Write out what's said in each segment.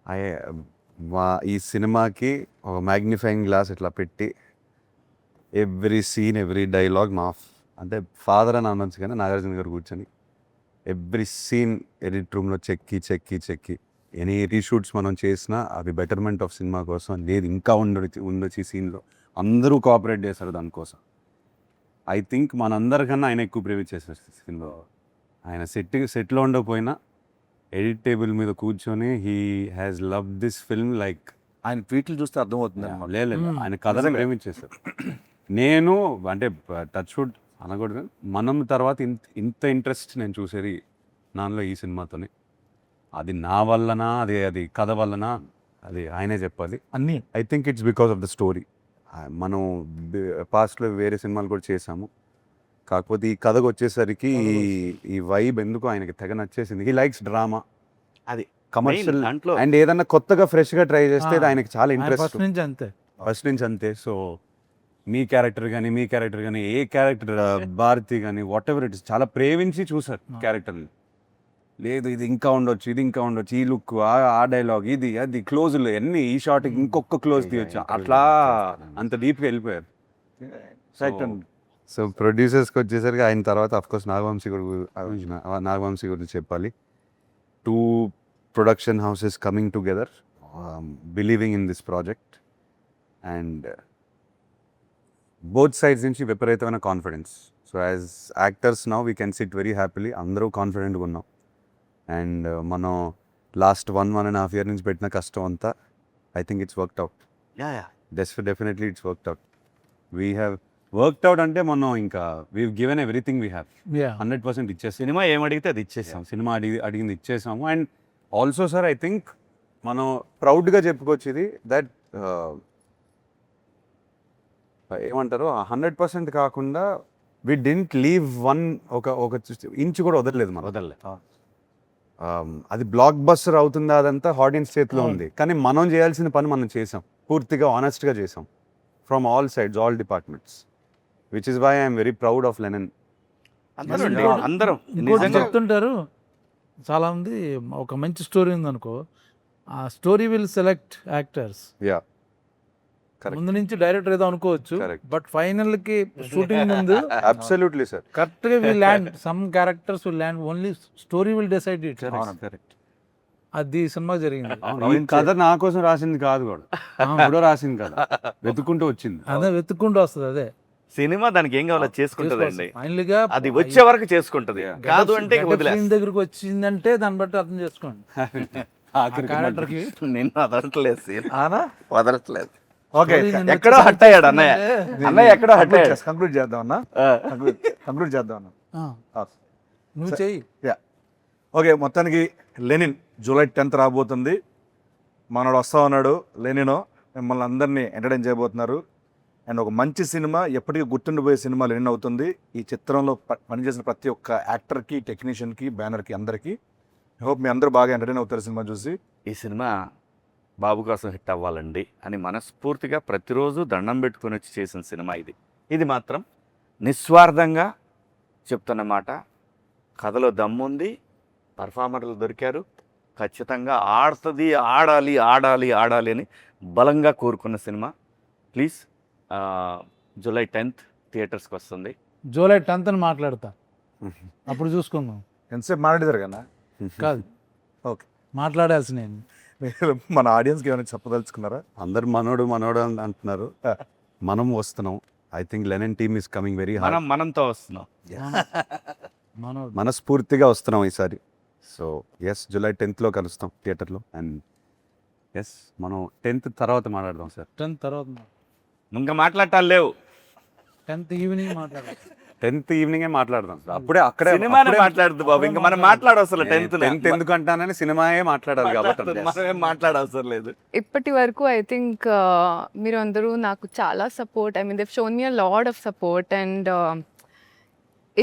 I మా ఈ సినిమాకి ఒక మ్యాగ్నిఫైయింగ్ గ్లాస్ ఇట్లా పెట్టి ఎవ్రీ సీన్ ఎవ్రీ డైలాగ్ మా అంటే ఫాదర్ అని అనొచ్చు కానీ నాగార్జున గారు కూర్చొని ఎవ్రీ సీన్ ఎడిట్ రూమ్లో చెక్కి ఎనీ రీషూట్స్ మనం చేసినా అవి బెటర్మెంట్ ఆఫ్ సినిమా కోసం లేదు ఇంకా ఉండొచ్చు ఈ సీన్లో అందరూ కోఆపరేట్ చేశారు దానికోసం. ఐ థింక్ మనందరికన్నా ఆయన ఎక్కువ ప్రేమ చేశారు సినిమా. ఆయన సెట్లో ఉండకపోయినా ఎడిట్ టేబుల్ మీద కూర్చొని he has love this film like ఆయన ట్వీట్లు చూస్తే అర్థమవుతుంది. లేదు ఆయన కథను ప్రేమించేశారు. నేను అంటే టచ్ వుడ్ అనకూడదు, మనం తర్వాత ఇంత ఇంట్రెస్ట్ నేను చూసేది నాలో ఈ సినిమాతోనే. అది నా వల్లనా అది కథ వల్లనా అది ఆయనే చెప్పాలి అన్నీ. I think it's because of the story. మనం పాస్ట్లో వేరే సినిమాలు కూడా చేసాము, కాకపోతే ఈ కథకు వచ్చేసరికి ఈ వైబ్ ఎందుకు ఆయనకి తెగ నచ్చేసింది. హీ లైక్స్ డ్రామా, అది కమర్షియల్ దాంట్లో అండ్ ఏదన్నా కొత్తగా ఫ్రెష్గా ట్రై చేస్తే అది ఆయనకి చాలా ఇంట్రెస్ట్ ఫస్ట్ నుంచి అంతే. సో మీ క్యారెక్టర్ కానీ ఏ క్యారెక్టర్ భారతి కానీ వాట్ ఎవర్ ఇట్ ఇస్ చాలా ప్రేమించి చూసారు క్యారెక్టర్ని. లేదు ఇది ఇంకా ఉండొచ్చు ఈ లుక్ ఆ డైలాగ్ ఇది అది క్లోజ్లు అన్ని ఈ షార్ట్ ఇంకొక క్లోజ్ తీయొచ్చు అట్లా అంత డీప్గా వెళ్ళిపోయారు. సో ప్రొడ్యూసర్స్కి వచ్చేసరికి ఆయన తర్వాత అఫ్కోర్స్ నాగవంశీ గురించి చెప్పాలి. 2 production houses coming together, believing in this project and both sides నుంచి విపరీతమైన confidence. So as actors now we can SIT very happily, అందరూ కాన్ఫిడెంట్గా ఉన్నాం. అండ్ మనం లాస్ట్ 1.5 year నుంచి పెట్టిన కష్టం అంతా I think it's worked out. Definitely it's worked out. We have worked out అంటే మనం ఇంకా we given everything we have 100% ఇచ్చేసాం. సినిమా ఏమడిగితే అది ఇచ్చేసాం. సినిమా అడిగింది ఇచ్చేసాము. And also sir I think మనం ప్రౌడ్గా చెప్పుకోవచ్చు ఇది దట్ ఏమంటారు 100% కాకుండా వి డింట్ లీవ్ ఒక ఇంచు కూడా వదలలేదు మనం. అది బ్లాక్ బస్టర్ అవుతుందా అదంతా ఆడియన్స్ చేతిలో ఉంది, కానీ మనం చేయాల్సిన పని మనం చేసాం, పూర్తిగా ఆనెస్ట్గా చేసాం from all sides all departments, which is why I'm very proud of Lenin. అందరం చెప్తుంటారు చాలా మంది, ఒక మంచి స్టోరీ ఉందనుకో, ఆ story will select actors. Yeah ముందు నుంచి డైరెక్టర్ ఏదో అనుకోవచ్చు, బట్ ఫైనల్ కి షూటింగ్ ముందు అబ్సల్యూట్లీ సార్ కరెక్ట్ గా will land, some characters will land, only story will decide it. అది సినిమా జరిగింది. ఈ కథ నా కోసం రాసింది కాదు కూడా, కూడా రాసింది కదా, వెతుక్కుంటూ వచ్చింది. అదే వెతుక్కుంటూ వస్తుంది. అదే సినిమా దానికి ఏం కావాలో చేసుకుంటదండి, ఫైనల్ గా అది వచ్చే వరకు చేసుకుంటది. కాదు అంటే దగ్గరకు వచ్చిందంటే దాన్ని బట్టి అర్థం చేసుకోండి. క్యారెక్టర్ కి నేను వదలట్లేదు. ఓకే, ఎక్కడో హట్ అయ్యాడు అన్నయ్య ఎక్కడో హట్ అయ్యాడు. కంక్లూడ్ చేద్దాం అన్న. నువ్వు చెయ్యి. ఓకే, మొత్తానికి లెనిన్ July 10th రాబోతుంది. మనోడు వస్తా ఉన్నాడు లెనినో, మిమ్మల్ని అందరినీ ఎంటర్టైన్ చేయబోతున్నారు. అండ్ ఒక మంచి సినిమా, ఎప్పటికీ గుర్తుండిపోయే సినిమా లెనిన్ అవుతుంది. ఈ చిత్రంలో పనిచేసిన ప్రతి ఒక్క యాక్టర్కి, టెక్నీషియన్కి, బ్యానర్కి, అందరికీ ఐ హోప్ మీ అందరూ బాగా ఎంటర్టైన్ అవుతారు సినిమా చూసి. ఈ సినిమా బాబు కోసం హిట్ అవ్వాలండి అని మనస్ఫూర్తిగా ప్రతిరోజు దండం పెట్టుకుని వచ్చి చేసిన సినిమా ఇది. ఇది మాత్రం నిస్వార్థంగా చెప్తున్న మాట. కథలో దమ్ముంది, పర్ఫార్మర్లు దొరికారు, ఖచ్చితంగా ఆడాలి అని బలంగా కోరుకున్న సినిమా. ప్లీజ్ July 10th థియేటర్స్కి వస్తుంది. July 10th అని మాట్లాడతా, అప్పుడు చూసుకుందాం. ఎంతసేపు మాట్లాడేదారు కదా? కాదు, ఓకే, మాట్లాడాల్సి నేను. మన ఆడియన్స్కి ఏమైనా చెప్పదలుచుకున్నారా? అందరు మనోడు అంటున్నారు, మనం వస్తున్నాం. I think Lenin team is coming very hard. మనంతో వస్తున్నాం, మనస్ఫూర్తిగా వస్తున్నాం ఈసారి. సో ఎస్, July 10th కలుస్తాం థియేటర్లో. అండ్ ఎస్, మనం 10th తర్వాత మాట్లాడదాం సార్. 10th తర్వాత ఇంకా మాట్లాడటాలు లేవు. 10th ఈవినింగ్ మాట్లాడాలి. 10th ఈవినింగే మాట్లాడదాం సార్. అప్పుడే అక్కడే సినిమానే మాట్లాడదు బాబు, ఇంకా మనం మాట్లాడవసరం. 10th ఎందుకంటానని సినిమాయే మాట్లాడాలి కాబట్టి మనమేం మాట్లాడవసరం లేదు. ఇప్పటి వరకు ఐ థింక్ మీరు అందరూ నాకు చాలా support, I mean they shown me a lot of support and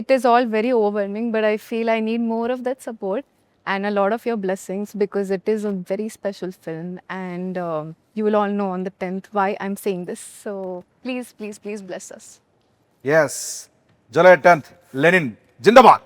it is all very overwhelming, but I feel I need more of that support and a lot of your blessings, because it is a very special film and you will all know on the 10th why I'm saying this. So please bless us. Yes, July 10th, Lenin, Jindabad.